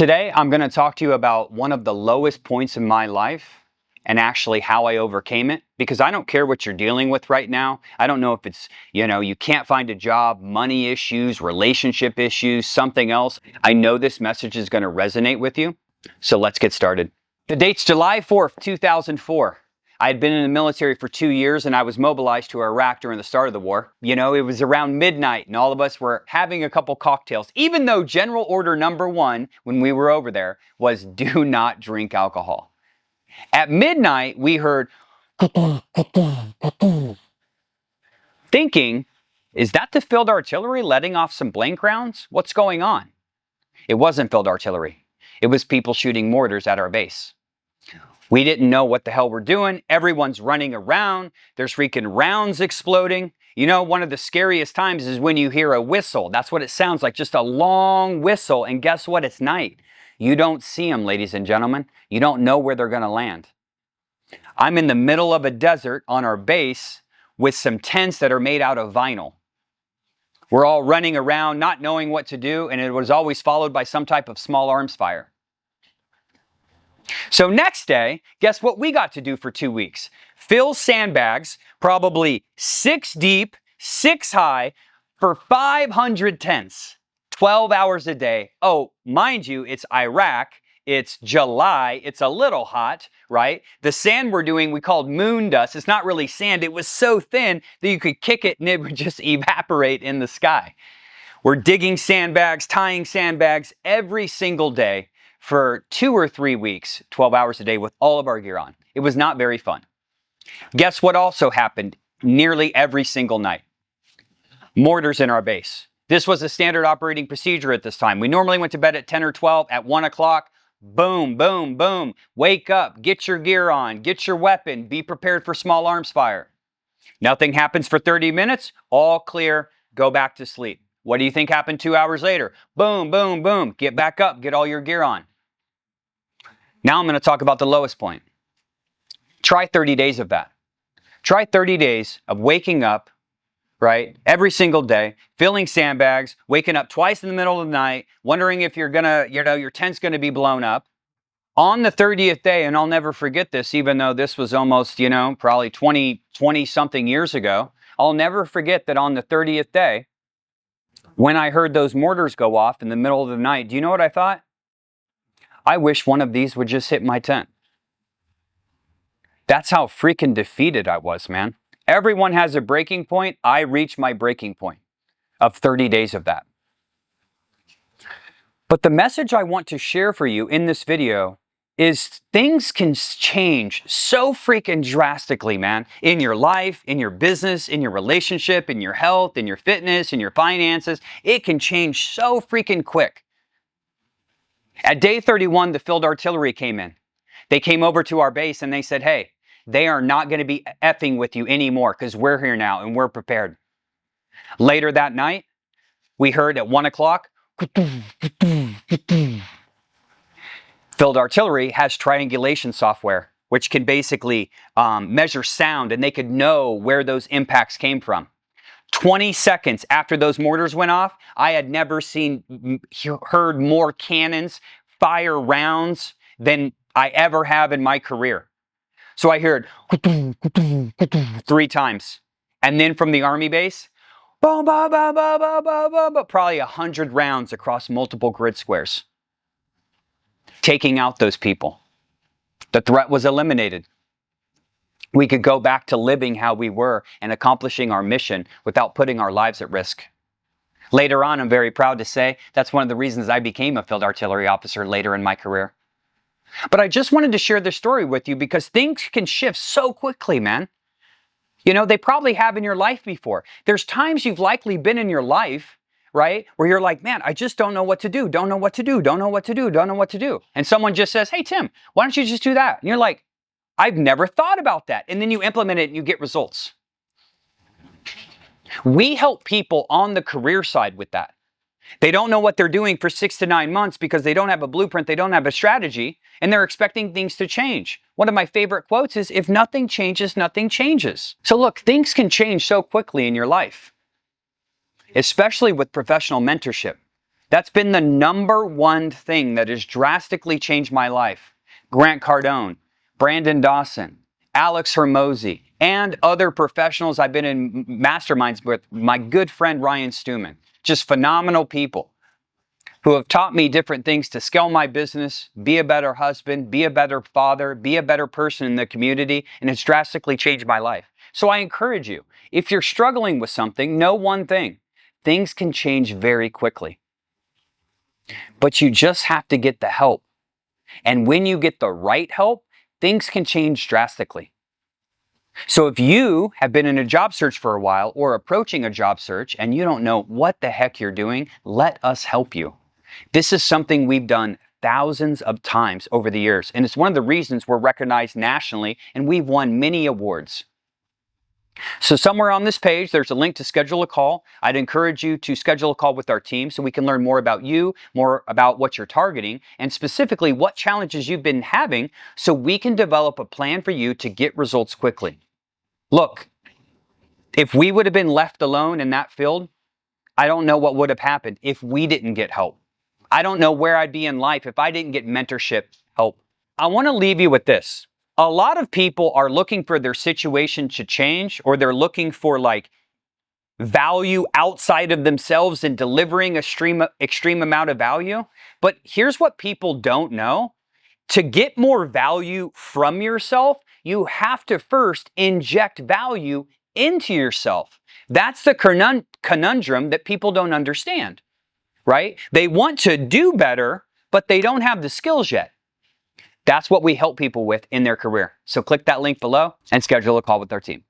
Today, I'm going to talk to you about one of the lowest points in my life and actually how I overcame it, because I don't care what you're dealing with right now. I don't know if it's, you can't find a job, money issues, relationship issues, something else. I know this message is going to resonate with you. So let's get started. The date's July 4th, 2004. I had been in the military for 2 years and I was mobilized to Iraq during the start of the war. It was around midnight and all of us were having a couple cocktails, even though general order number 1 when we were over there was do not drink alcohol. At midnight, we heard thinking, is that the field artillery letting off some blank rounds? What's going on? It wasn't field artillery. It was people shooting mortars at our base. We didn't know what the hell we're doing. Everyone's running around. There's freaking rounds exploding. One of the scariest times is when you hear a whistle. That's what it sounds like, just a long whistle. And guess what? It's night. You don't see them, ladies and gentlemen. You don't know where they're going to land. I'm in the middle of a desert on our base with some tents that are made out of vinyl. We're all running around, not knowing what to do, and it was always followed by some type of small arms fire. So next day, guess what we got to do for 2 weeks? Fill sandbags, probably 6 deep, 6 high, for 500 tents, 12 hours a day. Oh, mind you, it's Iraq, it's July, it's a little hot, right? The sand we're doing, we called moon dust. It's not really sand. It was so thin that you could kick it and it would just evaporate in the sky. We're digging sandbags, tying sandbags every single day for 2 or 3 weeks, 12 hours a day with all of our gear on. It was not very fun. Guess what also happened nearly every single night? Mortars in our base. This was a standard operating procedure at this time. We normally went to bed at 10 or 12. At 1 o'clock, boom, boom, boom. Wake up, get your gear on, get your weapon, be prepared for small arms fire. Nothing happens for 30 minutes, all clear, go back to sleep. What do you think happened 2 hours later? Boom, boom, boom. Get back up, get all your gear on. Now I'm going to talk about the lowest point. Try 30 days of that. Try 30 days of waking up, right, every single day, filling sandbags, waking up twice in the middle of the night, wondering if you're going to, your tent's going to be blown up. On the 30th day, and I'll never forget this, even though this was almost, probably 20 something years ago, I'll never forget that on the 30th day, when I heard those mortars go off in the middle of the night, do you know what I thought? I wish one of these would just hit my tent. That's how freaking defeated I was, man. Everyone has a breaking point. I reached my breaking point of 30 days of that. But the message I want to share for you in this video is things can change so freaking drastically, man. In your life, in your business, in your relationship, in your health, in your fitness, in your finances. It can change so freaking quick. At day 31, the field artillery came in. They came over to our base and they said, hey, they are not going to be effing with you anymore because we're here now and we're prepared. Later that night, we heard at 1 o'clock, field artillery has triangulation software, which can basically measure sound, and they could know where those impacts came from. 20 seconds after those mortars went off, I had never heard more cannons fire rounds than I ever have in my career. So I heard 3 times. And then from the army base, boom, boom, boom, boom, boom, boom, boom, boom, probably 100 rounds across multiple grid squares, taking out those people. The threat was eliminated. We could go back to living how we were and accomplishing our mission without putting our lives at risk. Later on, I'm very proud to say that's one of the reasons I became a field artillery officer later in my career. But I just wanted to share this story with you because things can shift so quickly, man. They probably have in your life before. There's times you've likely been in your life, right, where you're like, man, I just don't know what to do, don't know what to do, don't know what to do, don't know what to do. And someone just says, hey, Tim, why don't you just do that? And you're like, I've never thought about that. And then you implement it and you get results. We help people on the career side with that. They don't know what they're doing for 6 to 9 months because they don't have a blueprint, they don't have a strategy, and they're expecting things to change. One of my favorite quotes is, if nothing changes, nothing changes. So look, things can change so quickly in your life, especially with professional mentorship. That's been the number one thing that has drastically changed my life. Grant Cardone, Brandon Dawson, Alex Hermosi, and other professionals I've been in masterminds with, my good friend Ryan Stewman. Just phenomenal people who have taught me different things to scale my business, be a better husband, be a better father, be a better person in the community, and it's drastically changed my life. So I encourage you, if you're struggling with something, know one thing: things can change very quickly. But you just have to get the help. And when you get the right help, things can change drastically. So if you have been in a job search for a while or approaching a job search and you don't know what the heck you're doing, let us help you. This is something we've done thousands of times over the years, and it's one of the reasons we're recognized nationally and we've won many awards. So somewhere on this page, there's a link to schedule a call. I'd encourage you to schedule a call with our team so we can learn more about you, more about what you're targeting, and specifically what challenges you've been having so we can develop a plan for you to get results quickly. Look, if we would have been left alone in that field, I don't know what would have happened if we didn't get help. I don't know where I'd be in life if I didn't get mentorship help. I want to leave you with this. A lot of people are looking for their situation to change, or they're looking for value outside of themselves and delivering a extreme amount of value. But here's what people don't know. To get more value from yourself, you have to first inject value into yourself. That's the conundrum that people don't understand, right? They want to do better, but they don't have the skills yet. That's what we help people with in their career. So click that link below and schedule a call with our team.